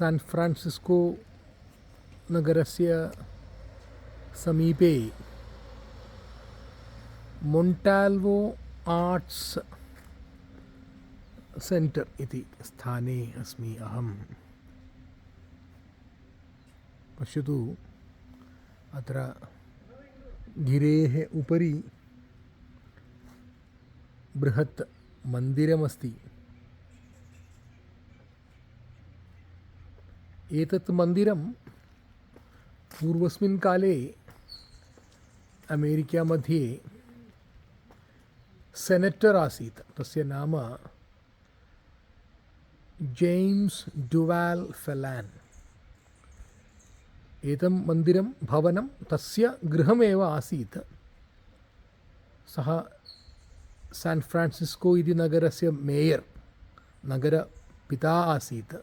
सान् फ्रान्सिस्को नगरस्य समीपे मोण्टाल्वो आर्ट्स् सेण्टर् इति स्थाने अस्मि अहं। पश्यतु, अत्र गिरेः उपरि बृहत् मन्दिरमस्ति। एतत् मन्दिरं पूर्वस्मिन् काले अमेरिका मध्ये सेनेटर् आसीत्। तस्य नाम जेम्स् डुवाल् फेलान्। एतं मन्दिरं भवनं तस्य गृहमेव आसीत्। सः सान् फ्रान्सिस्को इति नगरस्य मेयर्, नगरपिता आसीत्।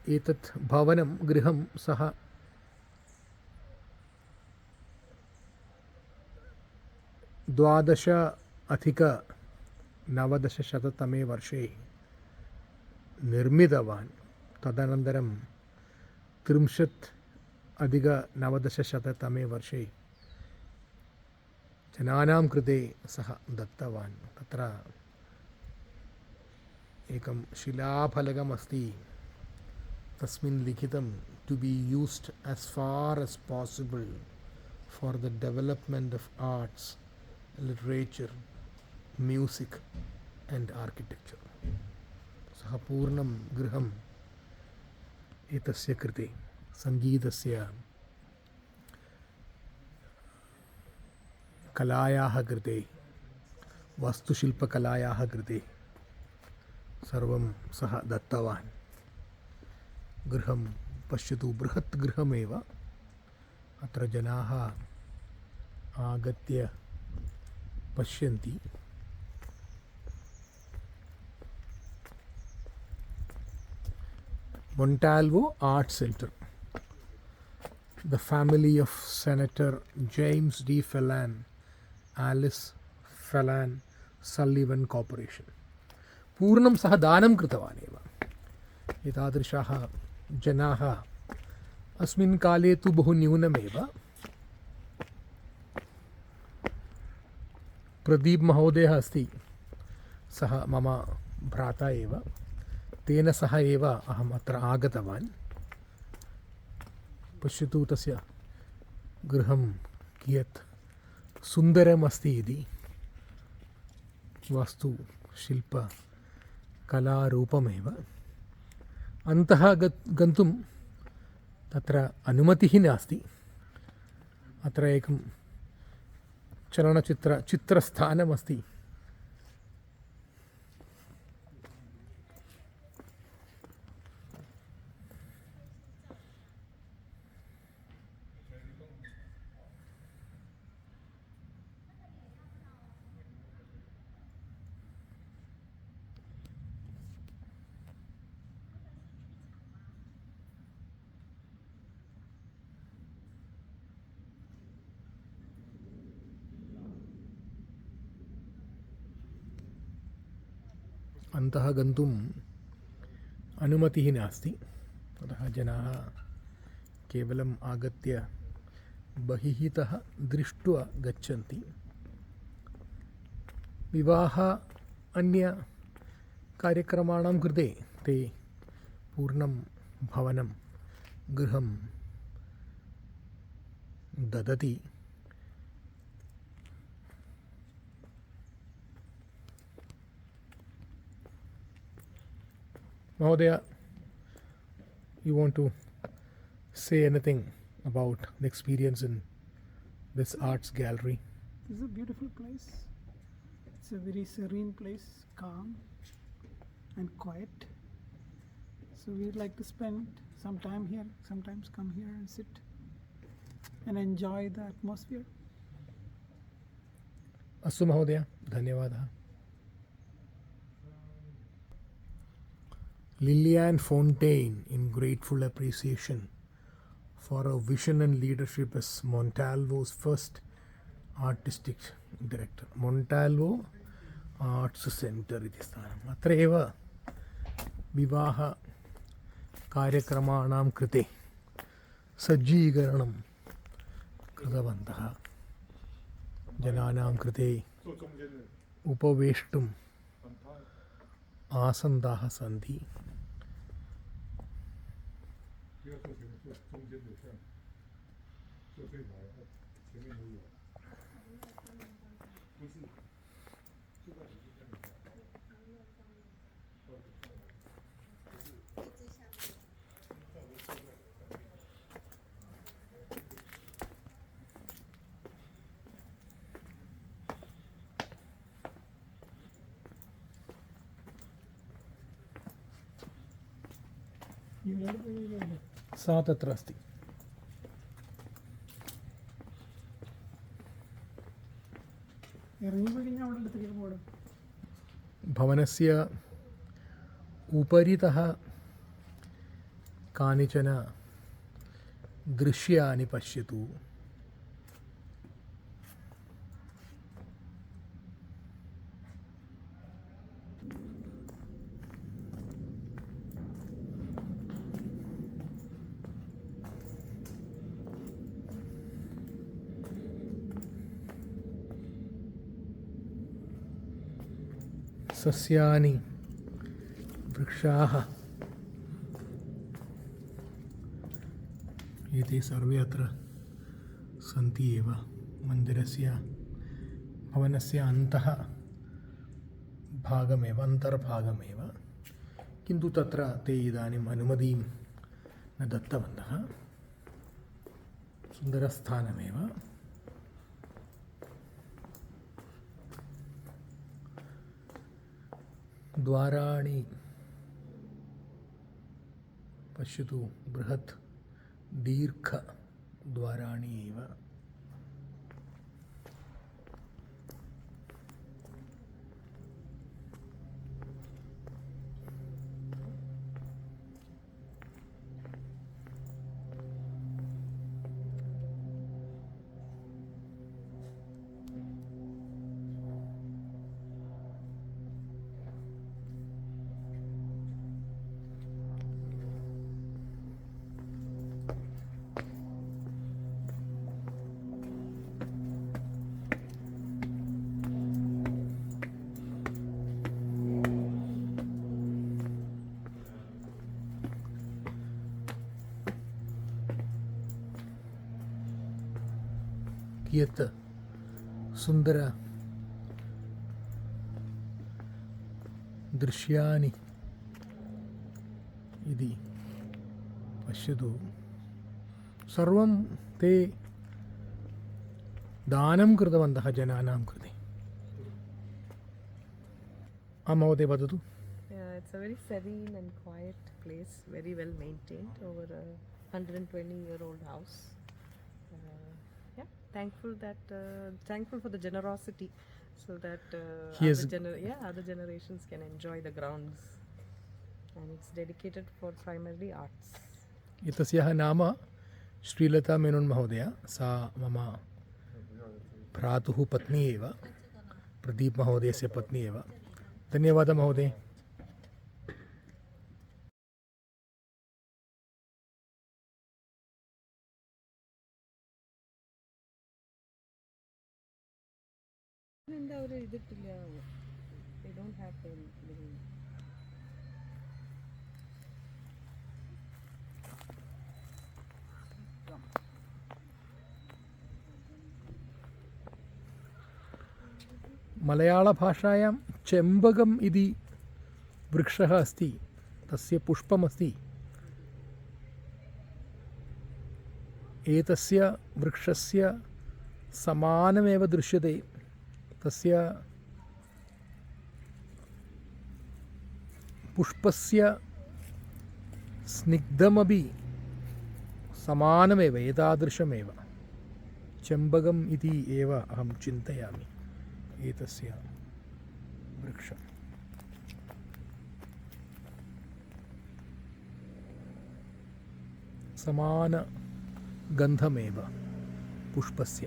एतत् भवनं गृहं सः 12+1900 वर्षे निर्मितवान्। तदनन्तरं 30+1900 वर्षे जनानां कृते सः दत्तवान्। तत्र एकं शिलाफलकमस्ति, तस्मिन् लिखितं to be used as far as possible for the development of arts, literature, music and architecture. सः पूर्णं गृहम् एतस्य कृते, सङ्गीतस्य, कलायाः कृते, वास्तुशिल्पकलायाः कृते सर्वं सः दत्तवान्। गृहं पश्यतु, बृहत् गृहमेव। अत्र जनाः आगत्य पश्यन्ति। Montalvo art centre, the family of Senator James D. Phelan, Alice Phelan Sullivan Corporation. पूर्णं सः दानं कृतवान् एव। एतादृशाः जनाः अस्मिन् काले तु बहु न्यूनमेव। प्रदीप् महोदयः अस्ति, सः मम भ्राता एव। तेन सह एव अहम् अत्र आगतवान्। पश्यतु तस्य गृहं कियत् सुन्दरमस्ति इति। वास्तुशिल्पकलारूपमेव। अन्तः गन्तुं तत्र अनुमतिः नास्ति। अत्र एकं चित्रस्थानमस्ति। अन्तः गन्तुम् अनुमतिः नास्ति। अतः जनाः केवलम् आगत्य बहिः तः दृष्ट्वा गच्छन्ति। विवाह अन्य कार्यक्रमाणां कृते ते पूर्णं भवनं, गृहं ददति। Mahodaya, you want to say anything about the experience in this arts gallery? This is a beautiful place. It's a very serene place, calm and quiet. So we'd like to spend some time here, sometimes come here and sit and enjoy the atmosphere. Astu Mahodaya, धन्यवादः। Liliane Fontaine, in grateful appreciation for her vision and leadership as Montalvo's first artistic director. Montalvo Arts Center इति स्थानम्। अत्र एव विवाह कार्यक्रमाणां कृते सज्जीकरणं कृतवन्तः। जनानां कृते उपवेष्टुम् आसन्दाः सन्ति। सा तत्र अस्ति। भवनस्य उपरितः कानिचन दृश्यानि पश्यतु। सस्यानि, वृक्षाः एते सर्वे अत्र सन्ति एव। मन्दिरस्य भवनस्य अन्तः भागमेव, अन्तर्भागमेव, किन्तु तत्र ते इदानीम् अनुमतिं न दत्तवन्तः। सुन्दरस्थानमेव। द्वाराणि पश्यतु, बृहत् दीर्घद्वाराणि एव। कियत् सुन्दर दृश्यानि इति पश्यतु। सर्वं ते दानं कृतवन्तः जनानां कृते। महोदय वदतु। It's a very serene and quiet place, very well maintained, over a 120-year-old house. Yeah, thankful for the generosity, so that other generations can enjoy the grounds, and it's dedicated for primarily arts. एतस्याः नाम श्रीलता मेनोन् महोदया। सा मम भ्रातुः पत्नी एव, प्रदीप महोदयस्य पत्नी एव। धन्यवादः महोदय। They don't have the living. मलयाळभाषायां चेम्बगम् इति वृक्षः अस्ति, तस्य पुष्पमस्ति। एतस्य वृक्षस्य समानमेव दृश्यते। तस्य पुष्पस्य स्निग्धमपि समानमेव, एतादृशमेव चेम्बगम् इति एव अहं चिन्तयामि एतस्य वृक्षम्। समानगन्धमेव पुष्पस्य।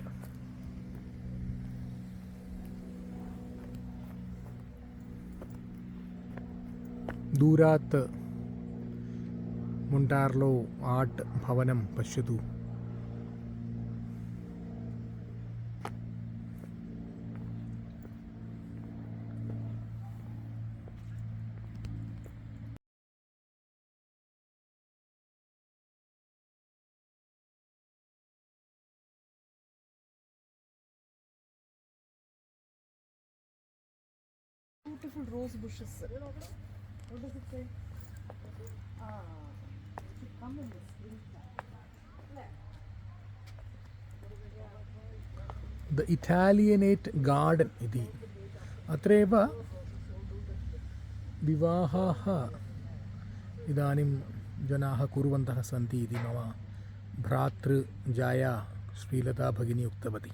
दूरात् मोण्टार्लो आर्ट् भवनं पश्यतु। Beautiful rose bushes. What does it say? Come in the springtime. The Italianate garden इति अत्रैव विवाहाः इदानीं जनाः कुर्वन्तः सन्ति इति मम भ्रातृजाया श्रीलता भगिनी उक्तवती।